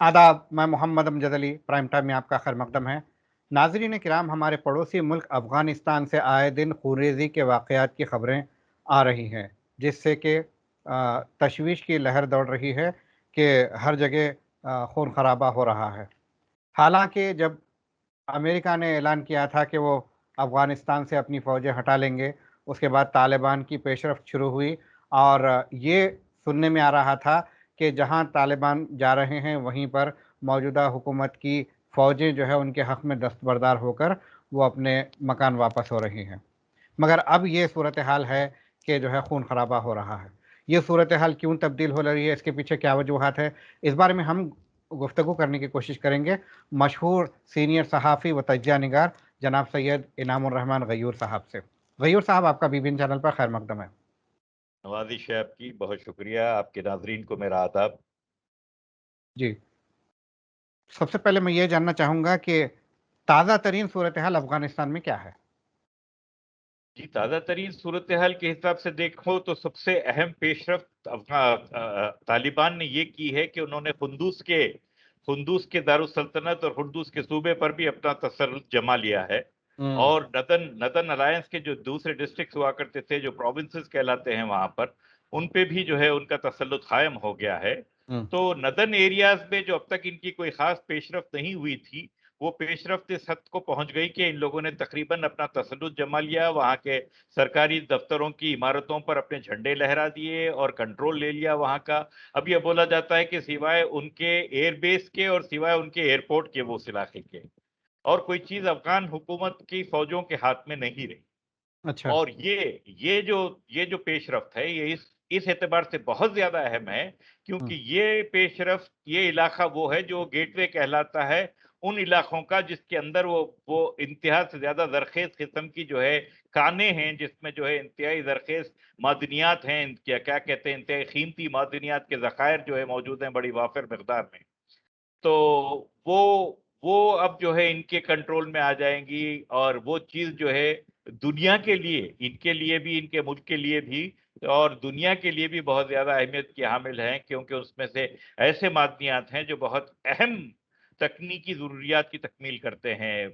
आदाब, मैं Mohammad Amjad Ali, prime time में आपका खैर मकदम है। नाज़रीन किराम, हमारे पड़ोसी मुल्क अफ़गानिस्तान से आए दिन खूनरेज़ी के वाक़यात की ख़बरें आ रही हैं, जिससे कि तशवीश की लहर दौड़ रही है कि हर जगह खून खराबा हो रहा है। हालाँकि जब अमेरिका ने ऐलान किया था कि वो अफ़गानिस्तान से अपनी फ़ौजें हटा लेंगे, उसके बाद तालिबान की पेशरफ़्त शुरू हुई और ये सुनने में आ रहा था कि जहाँ तालिबान जा रहे हैं, वहीं पर मौजूदा हुकूमत की फ़ौजें जो है उनके हक़ में दस्तबरदार होकर वो अपने मकान वापस हो रही हैं। मगर अब ये सूरत-ए-हाल है कि जो है खून-खराबा हो रहा है। ये सूरत-ए-हाल क्यों तब्दील हो रही है, इसके पीछे क्या वजूहात है, इस बारे में हम गुफ्तगू करने की कोशिश करेंगे मशहूर सीनियर सहाफ़ी व तज्ज़िया निगार जनाब सैयद इनामुर रहमान गयूर साहब से। गयूर साहब, आपका बीबीएन चैनल पर खैर मकदम है। नवाज़िश है आपकी, बहुत शुक्रिया। आपके नाज़रीन को मेरा आदाब। जी, सबसे पहले मैं ये जानना चाहूँगा कि ताज़ा तरीन सूरत-ए-हाल अफ़गानिस्तान में क्या है? जी, ताज़ा-तरीन सूरत-ए-हाल के हिसाब से देखो तो सबसे अहम पेशरफ़्त तालिबान ने ये की है कि उन्होंने खुंदूस के दारुस्सल्तनत और खुंदूस के सूबे पर भी अपना तसल्लुत जमा लिया है। हुँ, और नदर्न अलायंस के जो दूसरे डिस्ट्रिक्ट्स हुआ करते थे, जो प्रोविंसेस कहलाते हैं वहाँ पर, उन पे भी जो है उनका तसल्लुत कायम हो गया है। हुँ, तो नदर्न एरियाज़ में जो अब तक इनकी कोई ख़ास पेशरफ़्त नहीं हुई थी, वो पेशरफ्त इस हद को पहुंच गई कि इन लोगों ने तकरीबन अपना तसल्लुत जमा लिया, वहां के सरकारी दफ्तरों की इमारतों पर अपने झंडे लहरा दिए और कंट्रोल ले लिया वहां का। अब यह बोला जाता है कि सिवाय उनके एयरबेस के और सिवाय उनके एयरपोर्ट के वो उस इलाके के और कोई चीज अफगान हुकूमत की फौजों के हाथ में नहीं रही। अच्छा। और ये जो पेशरफ्त है ये इस एतबार से बहुत ज्यादा अहम है हुँ, क्योंकि ये इलाका वो है जो गेटवे कहलाता है उन इलाकों का जिसके अंदर वो इंतहा से ज्यादा जरखेज किस्म की जो है खाने हैं, जिसमें जो है इंतहाई जरखेज मादनियात हैं, क्या क्या कहते हैं, इंतहाई कीमती मादनियात के जखायर जो है मौजूद हैं बड़ी वाफिर मकदार में। तो वो अब जो है इनके कंट्रोल में आ जाएंगी और वो चीज जो है दुनिया के लिए, इनके लिए भी, इनके मुल्क के लिए भी और दुनिया के लिए भी बहुत ज्यादा अहमियत की हामिल हैं, क्योंकि उसमें से ऐसे मादनियात हैं जो बहुत अहम तकनीकी जरूरियात की तकमील करते हैं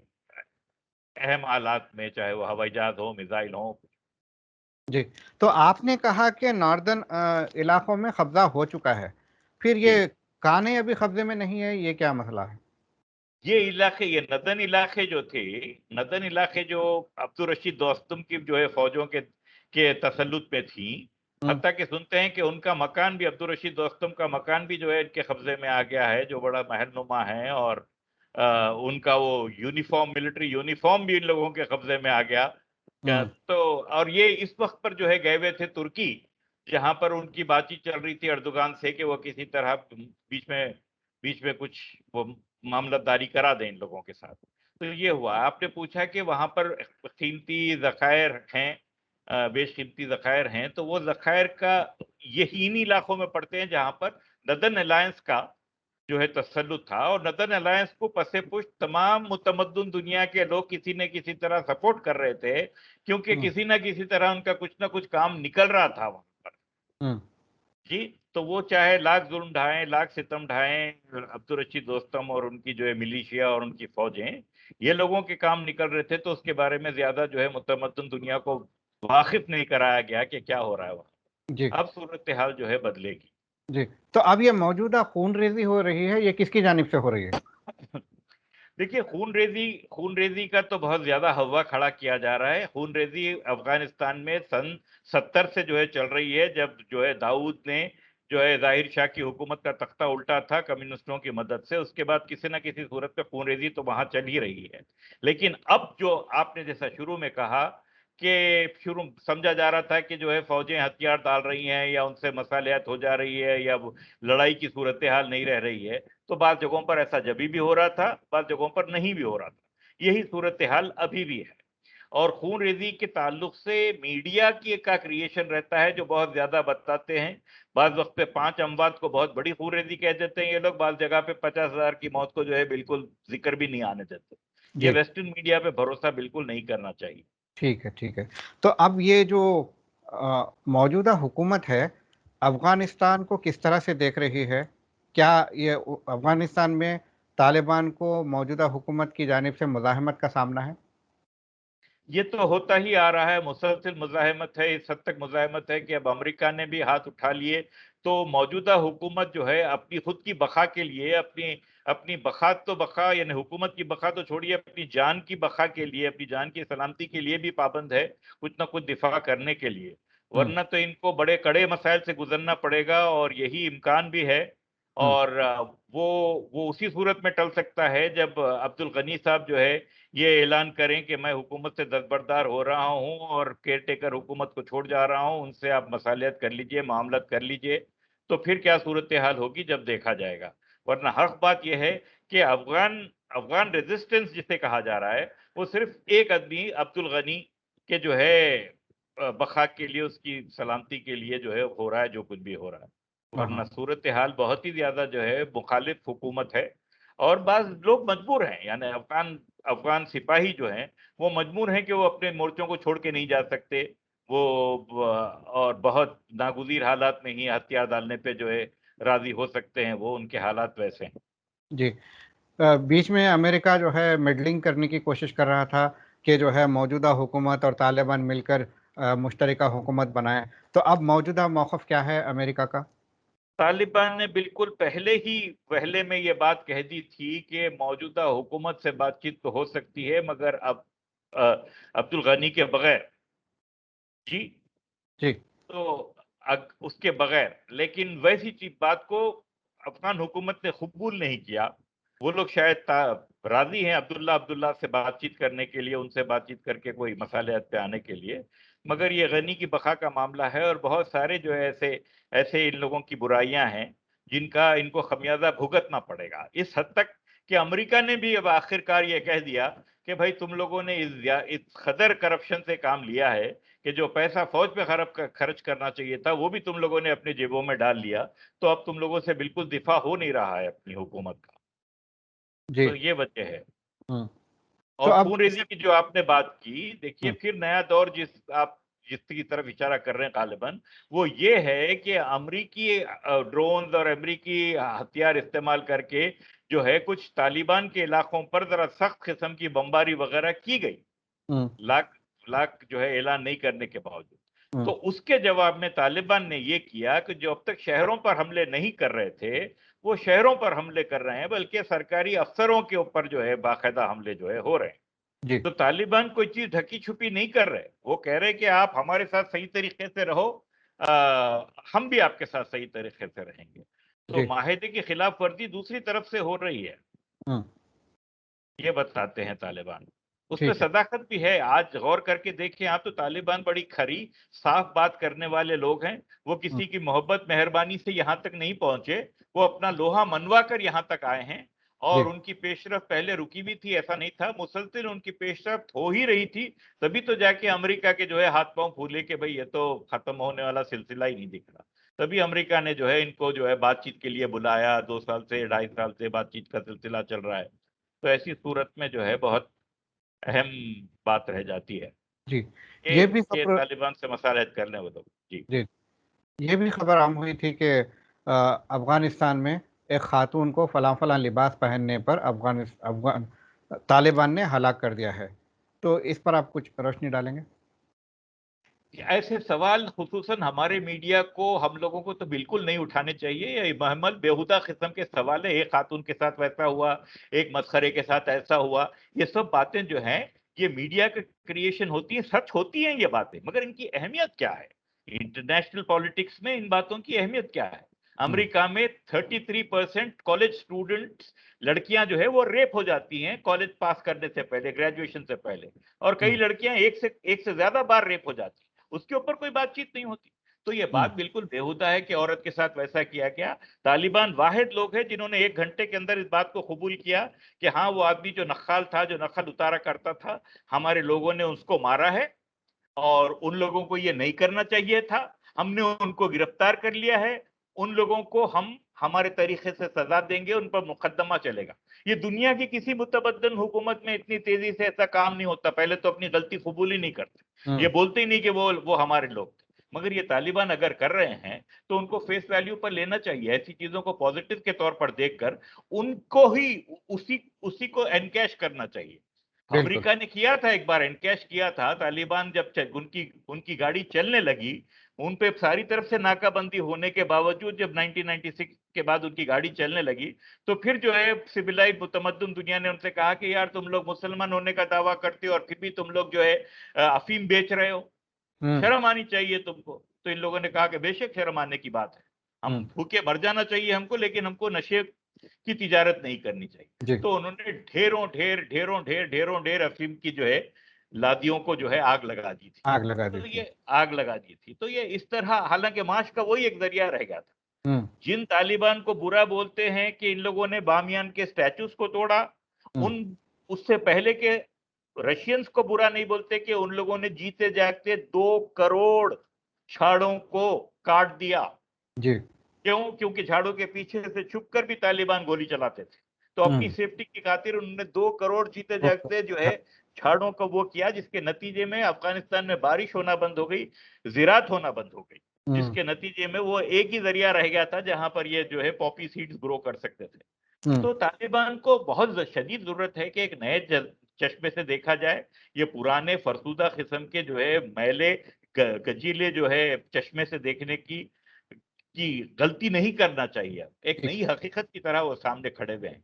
अहम हालात में, चाहे वो हवाई जहाज हो, मिसाइल हो। जी। तो आपने कहा कि नॉर्दर्न इलाकों में कब्ज़ा हो चुका है। फिर जी, ये काने अभी कब्ज़े में नहीं है, ये क्या मसला है? ये नदन इलाके जो थे, नदन इलाके जो अब्दुल रशीद दोस्तम की जो है फौजों के तसल्लुत में थी, हुँ, हत्ता कि सुनते हैं कि उनका मकान भी, अब्दुल रशीद दोस्तम का मकान भी जो है इनके कब्जे में आ गया है, जो बड़ा महलनुमा है। और उनका वो यूनिफॉर्म, मिलिट्री यूनिफॉर्म भी इन लोगों के कब्जे में आ गया। क्या हुँ, तो और ये इस वक्त पर जो है गए हुए थे तुर्की, जहां पर उनकी बातचीत चल रही थी अर्दोगान से कि वो किसी तरह बीच में कुछ वो मामलतदारी करा दें इन लोगों के साथ। तो ये हुआ। आपने पूछा कि वहां पर कीमती जखायर हैं, बेशकीमती जखायर हैं, तो वो जखायर का यही इन इलाकों में पड़ते हैं जहां पर नदर्न अलायंस का जो है तसल्लुत था। और नदर्न अलायंस को पसे पुष्ट तमाम मुतमद्दुन दुनिया के लोग किसी न किसी तरह सपोर्ट कर रहे थे, क्योंकि हुँ, किसी न किसी तरह उनका कुछ ना कुछ काम निकल रहा था वहां पर। हुँ। जी, तो वो चाहे लाख जुल्म ढाएँ, लाख सितम ढाएँ, अब्दुल रशीद दोस्तम और उनकी जो है मिलिशिया और उनकी फ़ौजें, ये लोगों के काम निकल रहे थे, तो उसके बारे में ज़्यादा जो है मुतमद्दन दुनिया को वाकिफ़ नहीं कराया गया कि क्या हो रहा है जी, वहाँ। अब सूरत-ए-हाल जो है बदलेगी। जी। तो अब ये मौजूदा खून-रेज़ी हो रही है, ये किसकी जानिब से हो रही है? देखिए, खून-रेज़ी का तो बहुत ज़्यादा हव्वा खड़ा किया जा रहा है। खून-रेज़ी अफ़गानिस्तान में सन 70 से जो है चल रही है, जब जो है दाऊद ने जो है ज़ाहिर शाह की हुकूमत का तख्ता उल्टा था कम्युनिस्टों की मदद से। उसके बाद किसी न किसी सूरत में खून-रेज़ी तो वहाँ चल ही रही है। लेकिन अब जो आपने जैसा शुरू में कहा कि शुरू समझा जा रहा था कि जो है फ़ौजें हथियार डाल रही हैं या उनसे मसालियत हो जा रही है या वो लड़ाई की सूरत-ए-हाल नहीं रह रही है। तो बाज़ जगहों पर ऐसा जभी भी हो रहा था, बाज़ जगहों पर नहीं भी हो रहा था। यही सूरत-ए-हाल अभी भी है। और खून-रेज़ी के ताल्लुक से मीडिया की का क्रिएशन रहता है जो बहुत ज़्यादा बताते हैं। बाज़ वक़्त पे 5 अमवात को बहुत बड़ी खून-रेज़ी कह देते हैं ये लोग, बाज़ जगह पे 50,000 की मौत को जो है बिल्कुल ज़िक्र भी नहीं आने देते। ये जी, वेस्टर्न मीडिया पे भरोसा बिल्कुल नहीं करना चाहिए। ठीक है, ठीक है। तो अब ये जो मौजूदा हुकूमत है, अफ़गानिस्तान को किस तरह से देख रही है? क्या ये अफगानिस्तान में तालिबान को मौजूदा हुकूमत की जानिब से मुज़ाहमत का सामना है? ये तो होता ही आ रहा है, मुसलसिल मुज़ाहमत है, इस हद तक मुज़ाहमत है कि अब अमेरिका ने भी हाथ उठा लिए, तो मौजूदा हुकूमत जो है अपनी खुद की बक़ा के लिए, अपनी अपनी बक़ा तो बक़ा यानी हुकूमत की बक़ा तो छोड़िए, अपनी जान की बक़ा के लिए, अपनी जान की सलामती के लिए भी पाबंद है, कुछ न कुछ दिफ़ा करने के लिए। हुँ, वरना तो इनको बड़े कड़े मसाइल से गुज़रना पड़ेगा और यही इम्कान भी है हुँ, और वो उसी सूरत में टल सकता है जब अब्दुल गनी साहब जो है ये ऐलान करें कि मैं हुकूमत से दस्तबरदार हो रहा हूँ और केयरटेकर हुकूमत को छोड़ जा रहा हूँ, उनसे आप मसालियत कर लीजिए, मामलत कर लीजिए, तो फिर क्या सूरत हाल होगी जब देखा जाएगा। वरना हक़ बात ये है कि अफ़गान अफ़गान रेज़िस्टेंस जिसे कहा जा रहा है, वो सिर्फ़ एक आदमी अब्दुल गनी के जो है बक़ा के लिए, उसकी सलामती के लिए जो है हो रहा है, जो कुछ भी हो रहा है। हाँ, वरना हाँ। सूरत हाल बहुत ही ज़्यादा जो है मुख़ालिफ़ हुकूमत है और बाज़ लोग मजबूर हैं, यानी अफ़गान अफ़गान सिपाही जो हैं, वो मजबूर हैं कि वो अपने मोर्चों को छोड़ के नहीं जा सकते। वो ब और बहुत नागुज़ीर हालात में ही हथियार डालने पे जो है राज़ी हो सकते हैं वो, उनके हालात वैसे हैं। जी। बीच में अमेरिका जो है मिडलिंग करने की कोशिश कर रहा था कि जो है मौजूदा हुकूमत और तालिबान मिलकर मुश्तरका हुकूमत बनाएँ। तो अब मौजूदा मौक़िफ़ क्या है अमेरिका का? तालिबान ने बिल्कुल पहले में ये बात कह दी थी कि मौजूदा हुकूमत से बातचीत तो हो सकती है मगर अब अब्दुल गनी के बगैर जी। जी। तो उसके बगैर लेकिन वैसी बात को अफगान हुकूमत ने कबूल नहीं किया। वो लोग शायद राजी हैं अब्दुल्ला अब्दुल्ला से बातचीत करने के लिए, उनसे बातचीत करके कोई मसालियत पे आने के लिए। मगर ये गनी की बका का मामला है और बहुत सारे जो है ऐसे ऐसे इन लोगों की बुराइयां हैं जिनका इनको खमियाजा भुगतना पड़ेगा। इस हद तक कि अमेरिका ने भी अब आखिरकार ये कह दिया कि भाई तुम लोगों ने इस कदर करप्शन से काम लिया है कि जो पैसा फौज पे खर्च करना चाहिए था वो भी तुम लोगों ने अपनी जेबों में डाल लिया, तो अब तुम लोगों से बिल्कुल दिफा हो नहीं रहा है अपनी हुकूमत का। जी। तो ये वजह है। हुँ। तो और अब खून-रेज़ी इससे की जो आपने बात की, देखिए हुँ, फिर नया दौर जिसकी तरफ इशारा कर रहे हैं गालिबन, वो ये है कि अमरीकी ड्रोन्स और अमरीकी हथियार इस्तेमाल करके जो है कुछ तालिबान के इलाकों पर ज़रा सख्त किस्म की बमबारी वगैरह की गई। हुँ, लाख लाख जो है ऐलान नहीं करने के बावजूद। हुँ, तो उसके जवाब में तालिबान ने ये किया कि जो अब तक शहरों पर हमले नहीं कर रहे थे, वो शहरों पर हमले कर रहे हैं, बल्कि सरकारी अफ़सरों के ऊपर जो है बाकायदा हमले जो है हो रहे हैं। जी, तो तालिबान कोई चीज़ ढकी-छुपी नहीं कर रहे। वो कह रहे हैं कि आप हमारे साथ सही तरीके से रहो हम भी आपके साथ सही तरीके से रहेंगे। तो जी, माहिदे की खिलाफ वर्ज़ी दूसरी तरफ से हो रही है। हुँ, ये बताते हैं तालिबान। उसमें ठीक है। सदाकत भी है, आज गौर करके देखें आप तो तालिबान बड़ी खरी, साफ बात करने वाले लोग हैं। वो हुँ, किसी की मोहब्बत, मेहरबानी से यहाँ तक नहीं पहुँचे, वो अपना लोहा मनवा कर यहाँ तक आए हैं और जी, उनकी पेशरफ्त पहले रुकी भी थी, ऐसा नहीं था, मुसलसल उनकी पेशरफ्त हो ही रही थी, तभी तो जाके अमेरिका के जो है हाथ-पाँव फूले कि भई ये तो खत्म होने वाला सिलसिला ही नहीं दिख रहा। तभी अमेरिका ने जो है इनको जो है बातचीत के लिए बुलाया, 2 साल से, ढाई साल से बातचीत का सिलसिला चल रहा है। तो ऐसी सूरत में जो है बहुत अहम बात रह जाती है जी। कि ये भी कि खबर तालिबान से मसालहत कर लें वो लोग। जी। जी, ये भी खबर आम हुई थी कि अफ़गानिस्तान में एक खातून को फलाँ-फलाँ लिबास पहनने पर अफ़गान तालिबान ने हलाक कर दिया है। तो इस पर आप कुछ रोशनी डालेंगे? ऐसे सवाल खुसूसन हमारे मीडिया को, हम लोगों को तो बिल्कुल नहीं उठाने चाहिए। ये महमल बेहुदा किस्म के सवाल है। एक खातून के साथ वैसा हुआ, एक मसखरे के साथ ऐसा हुआ। ये सब बातें जो हैं, ये मीडिया के क्रिएशन होती हैं, सच होती हैं ये बातें, मगर इनकी अहमियत क्या है? इंटरनेशनल पॉलिटिक्स में इन बातों की अहमियत क्या है? हुँ, अमेरिका में 33% कॉलेज स्टूडेंट्स लड़कियां जो है वो रेप हो जाती हैं कॉलेज पास करने से पहले, ग्रेजुएशन से पहले, और कई हुँ, लड़कियां एक से ज्यादा बार रेप हो जाती हैं। उसके ऊपर कोई बातचीत नहीं होती। तो ये हुँ, बात बिल्कुल बेहुदा है कि औरत के साथ वैसा किया गया। तालिबान वाहिद लोग हैं जिन्होंने 1 घंटे के अंदर इस बात को कबूल किया कि हाँ, वो आदमी जो नक्काल था, जो नकल उतारा करता था, हमारे लोगों ने उसको मारा है और उन लोगों को ये नहीं करना चाहिए था। हमने उनको गिरफ्तार कर लिया है। उन लोगों को हम हमारे तरीके से सज़ा देंगे, उन पर मुकदमा चलेगा। ये दुनिया की किसी मुतबद्दल हुकूमत में इतनी तेज़ी से ऐसा काम नहीं होता। पहले तो अपनी गलती कबूल ही नहीं करते। हुँ, ये बोलते ही नहीं कि वो हमारे लोग थे। मगर ये तालिबान अगर कर रहे हैं तो उनको फेस वैल्यू पर लेना चाहिए, ऐसी चीजों को पॉजिटिव के तौर पर देखकर उनको ही उसी उसी को एनकैश करना चाहिए। बिल्कुल। अमेरिका ने किया था, एक बार एनकैश किया था। तालिबान जब उनकी उनकी गाड़ी चलने लगी, उन पे सारी तरफ से नाकाबंदी होने के बावजूद जब 1996 के बाद उनकी गाड़ी चलने लगी, तो फिर जो है सिविलाइज मुतमद्दुन दुनिया ने उनसे कहा कि यार तुम लोग मुसलमान होने का दावा करते हो और फिर भी तुम लोग जो है अफीम बेच रहे हो, हम्म। शर्म आनी चाहिए तुमको। तो इन लोगों ने कहा कि बेशक शर्म आने की बात है, हम हम्म। भूखे मर जाना चाहिए हमको, लेकिन हमको नशे की तिजारत नहीं करनी चाहिए। जी। तो उन्होंने ढेरों ढेर अफीम की जो है लादियों को जो है आग लगा दी थी। आग लगा दी तो थी। ये आग लगा दी थी, तो ये इस तरह, हालांकि माश का वही एक जरिया रह गया था। हम्म। जिन तालिबान को बुरा बोलते हैं कि इन लोगों ने बामियान के स्टैचूज को तोड़ा, हम्म। उन उससे पहले के रशियंस को बुरा नहीं बोलते कि उन लोगों ने जीते जागते 2 करोड़ छाड़ों को काट दिया। जी। क्यों? क्योंकि झाड़ों के पीछे से छुप कर भी तालिबान गोली चलाते थे। तो अपनी हम्म। सेफ्टी की खातिर उन्होंने 2 करोड़ जीते तो जागते जो है झाड़ों को वो किया, जिसके नतीजे में अफगानिस्तान में बारिश होना बंद हो गई, ज़राअत होना बंद हो गई, हम्म। जिसके नतीजे में वो एक ही जरिया रह गया था जहां पर ये जो है पॉपी सीड्स ग्रो कर सकते थे। हम्म। तो तालिबान को बहुत शदीद जरूरत है कि एक नए चश्मे से देखा जाए। ये पुराने फरसुदा किस्म के जो है मैले गजीले जो है चश्मे से देखने की गलती नहीं करना चाहिए। एक ठीक। नई हकीकत की तरह वो सामने खड़े हुए हैं।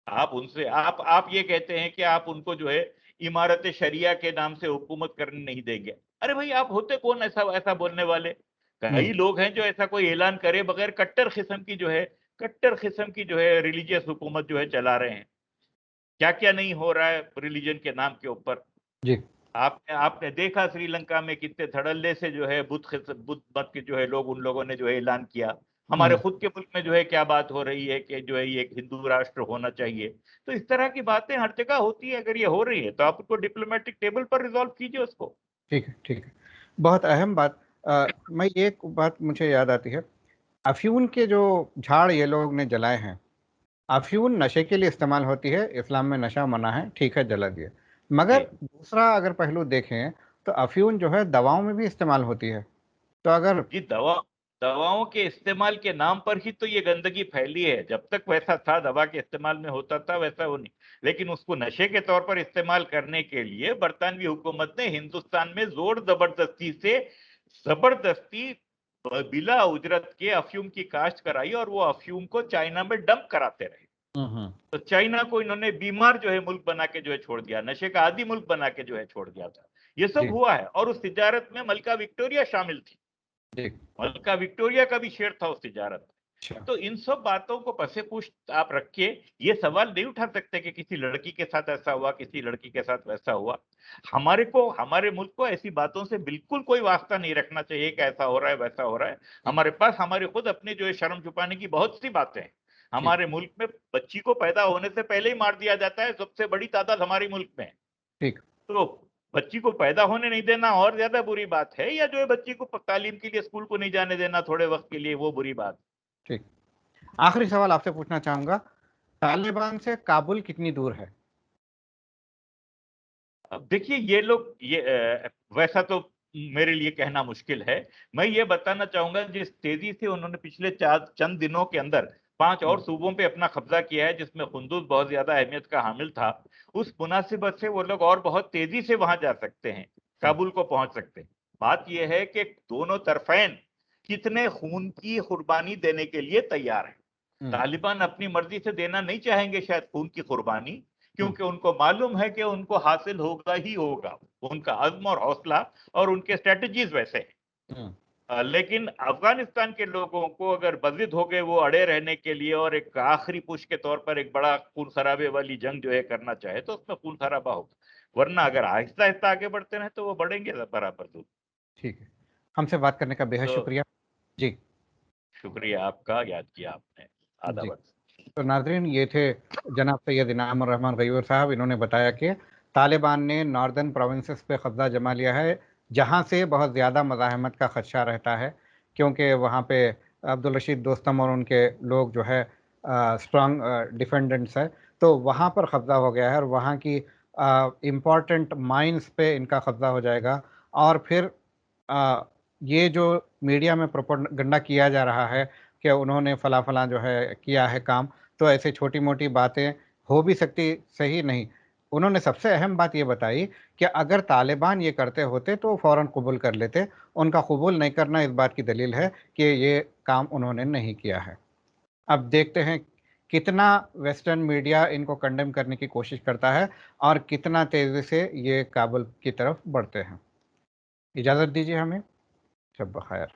आप उनसे आप ये कहते हैं कि आप उनको जो है इमारत शरिया के नाम से हुकूमत करने नहीं देंगे। अरे भाई, आप होते कौन ऐसा ऐसा बोलने वाले? हम्म। कई लोग हैं जो ऐसा कोई ऐलान करे बगैर कट्टर किस्म की जो है रिलीजियस हुकूमत जो है चला रहे हैं। क्या क्या नहीं हो रहा है रिलीजन के नाम के ऊपर। जी। आपने आपने देखा श्रीलंका में कितने धड़ल्ले से जो है बुद्ध मत के जो है लोग, उन लोगों ने जो है ऐलान किया। हमारे हम्म। खुद के मुल्क में जो है क्या बात हो रही है कि जो है ये एक हिंदू राष्ट्र होना चाहिए। तो इस तरह की बातें हर जगह होती है। अगर ये हो रही है तो आप उसको डिप्लोमेटिक टेबल पर रिजॉल्व कीजिए उसको। ठीक है, ठीक है। बहुत अहम बात। मैं एक बात मुझे याद आती है। अफ्यून के जो झाड़ ये लोग ने जलाए हैं, अफ्यून नशे के लिए इस्तेमाल होती है, इस्लाम में नशा मना है, ठीक है, जला दिए। जी मगर दूसरा अगर पहलू देखें तो अफ्यून जो है दवाओं में भी इस्तेमाल होती है। तो अगर जी, दवाओं के इस्तेमाल के नाम पर ही तो ये गंदगी फैली है। जब तक वैसा था, दवा के इस्तेमाल में होता था, वैसा वो नहीं। लेकिन उसको नशे के तौर पर इस्तेमाल करने के लिए बरतानवी हुकूमत ने हिंदुस्तान में जोर जबरदस्ती बिला उजरत के अफ्यूम की काश्त कराई, और वो अफ्यूम को चाइना में डंप कराते रहे। हम्म। तो चाइना को इन्होंने बीमार जो है मुल्क बना के जो है छोड़ दिया, नशे का आदि मुल्क बना के जो है छोड़ दिया था। ये सब जी। हुआ है, और उस तिजारत में मलका विक्टोरिया शामिल थी। जी। मलका विक्टोरिया का भी शेयर था उस तिजारत में। अच्छा। तो इन सब बातों को पसे पूछ आप रखिए। ये सवाल नहीं उठा सकते कि किसी लड़की के साथ ऐसा हुआ, किसी लड़की के साथ वैसा हुआ। हमारे मुल्क को ऐसी बातों से बिल्कुल कोई वास्ता नहीं रखना चाहिए कि ऐसा हो रहा है, वैसा हो रहा है। ठीक। हमारे पास हमारे खुद अपने जो है शर्म छुपाने की बहुत सी बातें हैं। ठीक। हमारे मुल्क में बच्ची को पैदा होने से पहले ही मार दिया जाता है, सबसे बड़ी तादाद हमारे मुल्क में है। ठीक। तो बच्ची को पैदा होने नहीं देना और ज्यादा बुरी बात है, या जो है बच्ची को तालीम के लिए स्कूल को नहीं जाने देना थोड़े वक्त के लिए, वो बुरी बात? ठीक। आखिरी सवाल आपसे पूछना चाहूंगा, तालिबान से काबुल कितनी दूर है? अब देखिए, ये लोग वैसा तो मेरे लिए कहना मुश्किल है। मैं ये बताना चाहूंगा, जिस तेजी से उन्होंने पिछले चंद दिनों के अंदर 5 और हम्म। सूबों पे अपना कब्जा किया है, जिसमें खुंदूस बहुत ज्यादा अहमियत का हामिल था, उस मुनासिबत से वो लोग और बहुत तेजी से वहां जा सकते हैं, हम्म। काबुल को पहुंच सकते हैं। बात यह है कि दोनों तरफैन कितने खून की कुर्बानी देने के लिए तैयार है। हम्म। तालिबान अपनी मर्जी से देना नहीं चाहेंगे शायद खून की कुर्बानी, हम्म। क्योंकि उनको मालूम है कि उनको हासिल होगा ही होगा। उनका अज़्म और हौसला और उनके स्ट्रेटजीज वैसे हैं। हम्म। लेकिन अफगानिस्तान के लोगों को अगर बजिद हो गए वो अड़े रहने के लिए और एक आखिरी पुश के तौर पर एक बड़ा खून खराबे वाली जंग जो है करना चाहे, तो उसमें खून खराबा होगा। वरना अगर आहिस्ता आहिस्ता आगे बढ़ते रहे तो वो बढ़ेंगे बराबर दूर। ठीक है। हमसे बात करने का बेहद तो शुक्रिया। जी। शुक्रिया आपका, याद किया आपने। जी। आदाब। तो नाजरीन, ये थे जनाब सैयद इनाम रहमान गयूर साहब। इन्होंने बताया कि तालिबान ने नॉर्दर्न प्रोविंसेस पे कब्ज़ा जमा लिया है, जहाँ से बहुत ज़्यादा मज़ाहमत का खदशा रहता है, क्योंकि वहाँ पे अब्दुल रशीद दोस्तम और उनके लोग जो है स्ट्रांग डिफेंडेंट्स है। तो वहाँ पर कब्ज़ा हो गया है, और वहाँ की इम्पॉर्टेंट माइंस पे इनका कब्ज़ा हो जाएगा। और फिर ये जो मीडिया में प्रोपेगेंडा किया जा रहा है कि उन्होंने फला-फला जो है किया है काम, तो ऐसे छोटी-मोटी बातें हो भी सकती, सही नहीं। उन्होंने सबसे अहम बात ये बताई कि अगर तालिबान ये करते होते तो फ़ौरन कबूल कर लेते। उनका कबूल नहीं करना इस बात की दलील है कि ये काम उन्होंने नहीं किया है। अब देखते हैं कितना वेस्टर्न मीडिया इनको कंडेम करने की कोशिश करता है और कितना तेज़ी से ये काबुल की तरफ बढ़ते हैं। इजाज़त दीजिए हमें। शब ख़ैर।